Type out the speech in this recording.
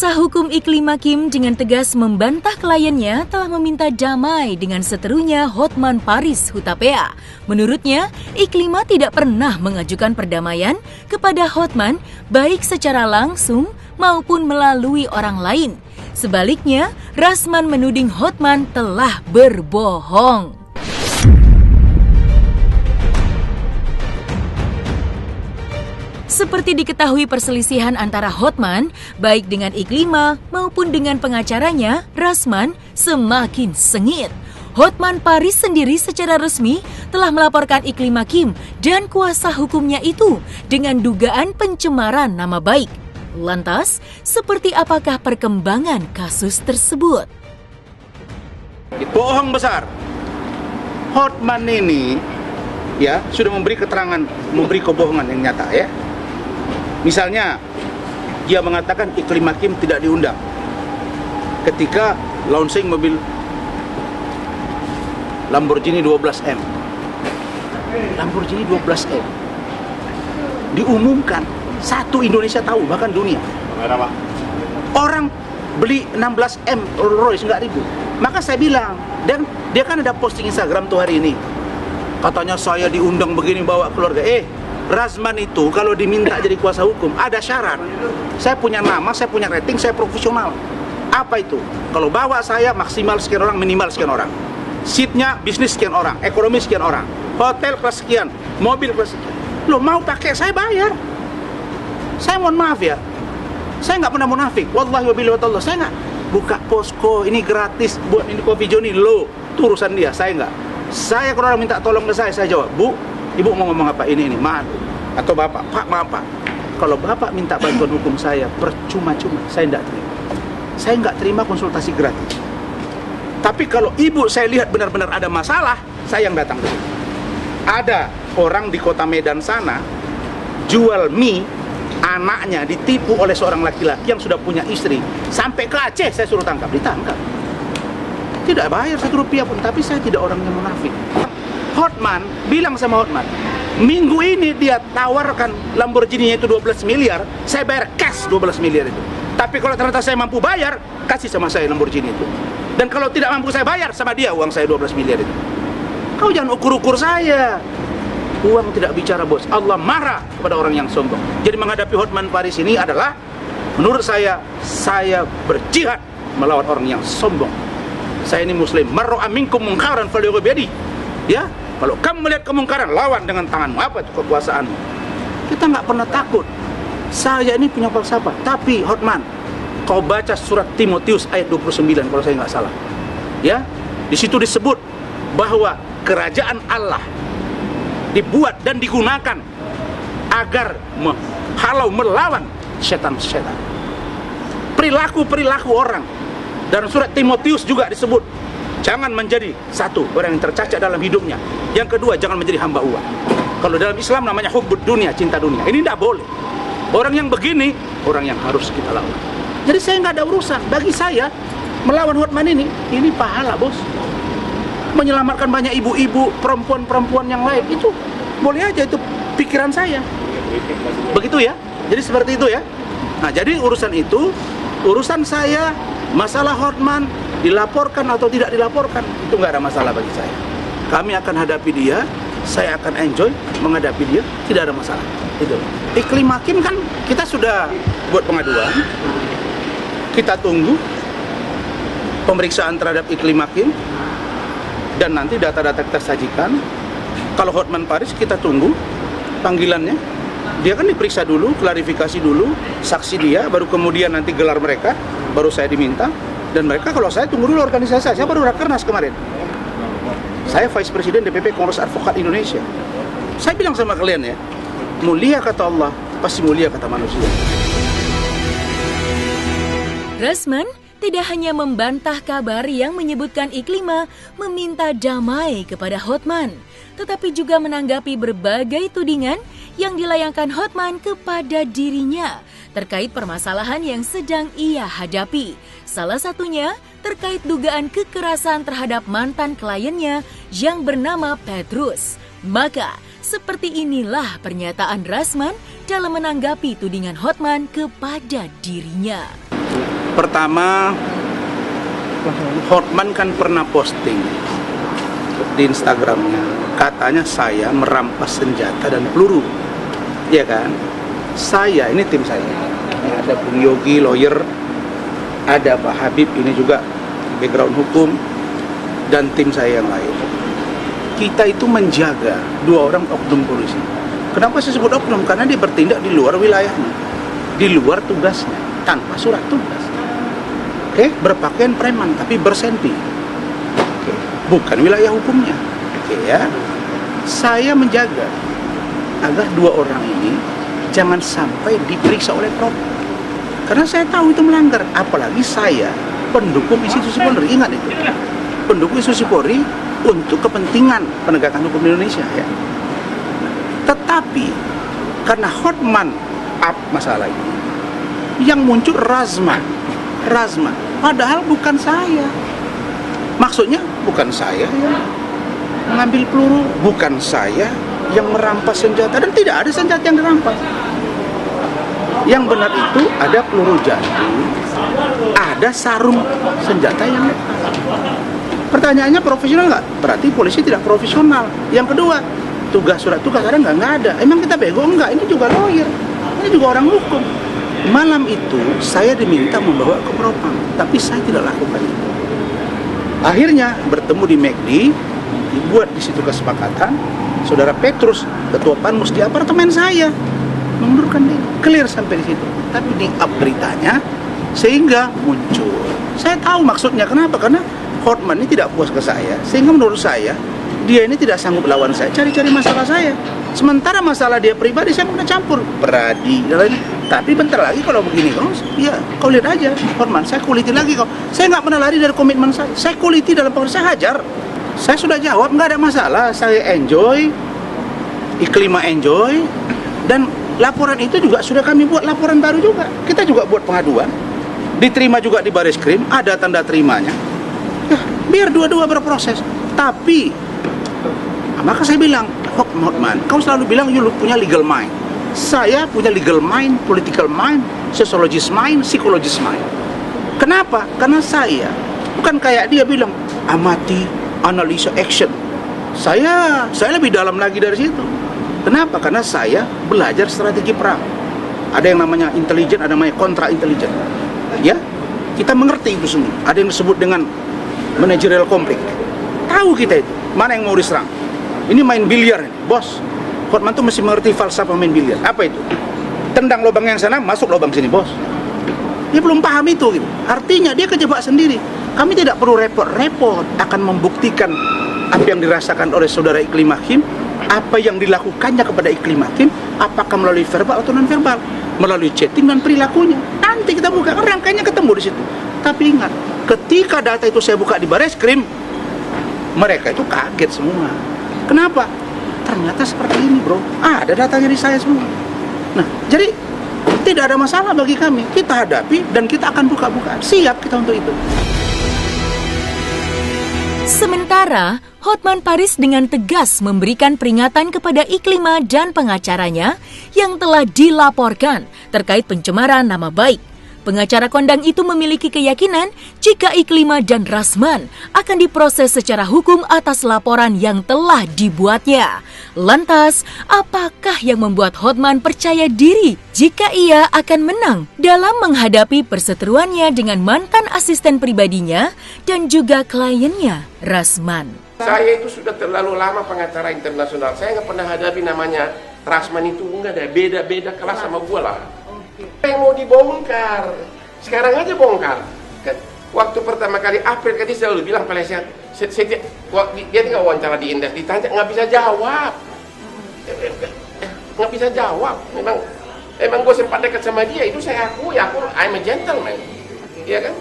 Kuasa hukum Iklimah Kim dengan tegas membantah kliennya telah meminta damai dengan seterunya Hotman Paris Hutapea. Menurutnya, Iklimah tidak pernah mengajukan perdamaian kepada Hotman baik secara langsung maupun melalui orang lain. Sebaliknya, Rasman menuding Hotman telah berbohong. Seperti diketahui, perselisihan antara Hotman, baik dengan Iklimah maupun dengan pengacaranya, Rasman, semakin sengit. Hotman Paris sendiri secara resmi telah melaporkan Iklimah Kim dan kuasa hukumnya itu dengan dugaan pencemaran nama baik. Lantas, seperti apakah perkembangan kasus tersebut? Bohong besar. Hotman ini sudah memberi keterangan, memberi kebohongan yang nyata ya. Misalnya, dia mengatakan Iklimah Kim tidak diundang ketika launching mobil Lamborghini 12M. Lamborghini 12M diumumkan, satu Indonesia tahu, bahkan dunia. Orang beli 16M Rolls Royce nggak ribu. Maka saya bilang, dan dia kan ada posting Instagram tuh hari ini. Katanya saya diundang begini bawa keluarga. Rasman itu kalau diminta jadi kuasa hukum ada syarat. Saya punya nama, saya punya rating, saya profesional. Apa itu? Kalau bawa saya maksimal sekian orang, minimal sekian orang. Seatnya bisnis sekian orang, ekonomi sekian orang, hotel kelas sekian, mobil kelas sekian. Lo mau pakai saya bayar. Saya mohon maaf ya, saya nggak pernah munafik. Wallahi wabillahi wa saya nggak buka posko ini gratis buat ini Coffee Johnny. Lo itu urusan dia, saya nggak. Saya kalau orang minta tolong ke saya jawab, Bu, Ibu mau ngomong apa? Ini, maaf. Atau Bapak, Pak, maaf Pak. Kalau Bapak minta bantuan hukum saya, percuma-cuma, saya tidak terima. Saya nggak terima konsultasi gratis. Tapi kalau Ibu saya lihat benar-benar ada masalah, saya yang datang. Ada orang di kota Medan sana, jual mie, anaknya ditipu oleh seorang laki-laki yang sudah punya istri. Sampai ke Aceh saya suruh tangkap, ditangkap. Tidak bayar 1 rupiah pun, tapi saya tidak orang yang munafik. Hotman bilang sama Hotman, minggu ini dia tawarkan Lamborghini itu 12 miliar, saya bayar cash 12 miliar itu. Tapi kalau ternyata saya mampu bayar, kasih sama saya Lamborghini itu. Dan kalau tidak mampu saya bayar, sama dia uang saya 12 miliar itu. Kau jangan ukur-ukur saya. Uang tidak bicara, bos. Allah marah kepada orang yang sombong. Jadi menghadapi Hotman Paris ini adalah, menurut saya berjihad melawan orang yang sombong. Saya ini muslim. Marra'a minkum munkaran falyughayyirhu biyadihi. Ya, kalau kamu melihat kemungkaran, lawan dengan tanganmu. Apa itu kekuasaanmu? Kita nggak pernah takut. Saya ini punya falsafah. Tapi Hotman, kau baca surat Timotius ayat 29 kalau saya nggak salah. Ya, di situ disebut bahwa kerajaan Allah dibuat dan digunakan agar melawan setan-setan. Perilaku orang. Dan surat Timotius juga disebut, jangan menjadi satu orang yang tercacat dalam hidupnya. Yang kedua, jangan menjadi hamba uang. Kalau dalam Islam namanya hubbud dunia, cinta dunia. Ini tidak boleh. Orang yang begini, orang yang harus kita lawan. Jadi saya nggak ada urusan. Bagi saya, melawan Hotman ini pahala, bos. Menyelamatkan banyak ibu-ibu, perempuan-perempuan yang lain, itu boleh aja, itu pikiran saya. Begitu ya. Jadi seperti itu ya. Nah, jadi urusan itu, urusan saya, masalah Hotman dilaporkan atau tidak dilaporkan, itu nggak ada masalah bagi saya. Kami akan hadapi dia, saya akan enjoy menghadapi dia, tidak ada masalah. Itu. Iklimah Kim kan kita sudah buat pengaduan, kita tunggu pemeriksaan terhadap Iklimah Kim, dan nanti data-data kita sajikan. Kalau Hotman Paris kita tunggu panggilannya, dia kan diperiksa dulu, klarifikasi dulu, saksi dia, baru kemudian nanti gelar mereka, baru saya diminta. Dan mereka, kalau saya tunggu dulu organisasi saya baru Rakernas kemarin. Saya Vice President DPP Kongres Advokat Indonesia. Saya bilang sama kalian ya, mulia kata Allah, pasti mulia kata manusia. Rasman tidak hanya membantah kabar yang menyebutkan Iklimah meminta damai kepada Hotman, tetapi juga menanggapi berbagai tudingan yang dilayangkan Hotman kepada dirinya terkait permasalahan yang sedang ia hadapi. Salah satunya terkait dugaan kekerasan terhadap mantan kliennya yang bernama Petrus. Maka, seperti inilah pernyataan Rasman dalam menanggapi tudingan Hotman kepada dirinya. Pertama, Hotman kan pernah posting di Instagramnya, katanya saya merampas senjata dan peluru, ya kan? Saya, ini tim saya, ada Bung Yogi, lawyer, ada Pak Habib, ini juga background hukum, dan tim saya yang lain. Kita itu menjaga 2 orang oknum polisi. Kenapa saya sebut oknum? Karena dia bertindak di luar wilayahnya, di luar tugasnya, tanpa surat tugas. Oke, berpakaian preman tapi bersenti. Oke, bukan wilayah hukumnya. Oke ya. Saya menjaga agar 2 orang ini jangan sampai diperiksa oleh propam. Karena saya tahu itu melanggar, apalagi saya pendukung institusi Polri. Ingat itu. Pendukung institusi Polri untuk kepentingan penegakan hukum di Indonesia ya. Tetapi karena Hotman up masalah ini, yang muncul Razman, padahal bukan saya. Maksudnya bukan saya yang mengambil peluru, bukan saya yang merampas senjata, dan tidak ada senjata yang dirampas. Yang benar itu ada peluru jantung, ada sarung senjata yang lepas. Pertanyaannya profesional nggak? Berarti polisi tidak profesional. Yang kedua, surat tugas ada nggak? Nggak ada. Emang kita bego? Enggak, ini juga lawyer, ini juga orang hukum. Malam itu saya diminta membawa ke propam, tapi saya tidak lakukan itu. Akhirnya bertemu di McD, dibuat di situ kesepakatan. Saudara Petrus, ketua Panmus di apartemen saya, mengundurkan diri. Clear sampai di situ. Tapi di up beritanya sehingga muncul. Saya tahu maksudnya, kenapa? Karena Hotman ini tidak puas ke saya, sehingga menurut saya dia ini tidak sanggup lawan saya, cari-cari masalah saya. Sementara masalah dia pribadi saya udah campur, Pradi dan lain. Tapi bentar lagi kalau begini kau lihat aja Hotman, saya kuliti lagi kau. Saya nggak pernah lari dari komitmen saya. Saya kuliti dalam proses, saya hajar. Saya sudah jawab, nggak ada masalah. Saya enjoy, Iklima enjoy, dan laporan itu juga sudah kami buat laporan baru juga. Kita juga buat pengaduan, diterima juga di Bareskrim, ada tanda terimanya. Ya, biar dua-dua berproses. Tapi maka saya bilang, Hotman, kau selalu bilang you punya legal mind. Saya punya legal mind, political mind, sociologist mind, psychologist mind. Kenapa? Karena saya bukan kayak dia bilang amati, analisa, action. Saya lebih dalam lagi dari situ. Kenapa? Karena saya belajar strategi perang. Ada yang namanya intelijen, ada yang namanya kontra intelijen. Ya, kita mengerti itu semua. Ada yang disebut dengan managerial conflict. Tahu kita itu mana yang mau diserang. Ini main biliar, bos. Hotman tuh mesti mengerti falsafah main biliar. Apa itu? Tendang lubang yang sana, masuk lubang sini, bos. Dia belum paham itu gitu. Artinya dia kejebak sendiri. Kami tidak perlu repot-repot akan membuktikan apa yang dirasakan oleh saudara Iklim Hakim, apa yang dilakukannya kepada Iklim Hakim, apakah melalui verbal atau non verbal, melalui chatting dan perilakunya. Nanti kita buka, rangkaiannya ketemu di situ. Tapi ingat, ketika data itu saya buka di Bareskrim, mereka itu kaget semua. Kenapa? Ternyata seperti ini, bro. Ada datanya di saya semua. Nah, jadi tidak ada masalah bagi kami. Kita hadapi dan kita akan buka-bukaan. Siap kita untuk itu. Sementara, Hotman Paris dengan tegas memberikan peringatan kepada Iklima dan pengacaranya yang telah dilaporkan terkait pencemaran nama baik. Pengacara kondang itu memiliki keyakinan jika Iklima dan Razman akan diproses secara hukum atas laporan yang telah dibuatnya. Lantas, apakah yang membuat Hotman percaya diri jika ia akan menang dalam menghadapi perseteruannya dengan mantan asisten pribadinya dan juga kliennya, Razman? Saya itu sudah terlalu lama pengacara internasional. Saya nggak pernah hadapi namanya Razman itu, nggak ada, beda-beda kelas sama gue lah. Yang mau dibongkar, sekarang aja bongkar. Waktu pertama kali April tadi saya selalu bilang pada saya dia tinggal wawancara di Indef, ditanya nggak bisa jawab, nggak bisa jawab. Memang gue sempat dekat sama dia, itu saya akui, I'm a gentleman, ya kan?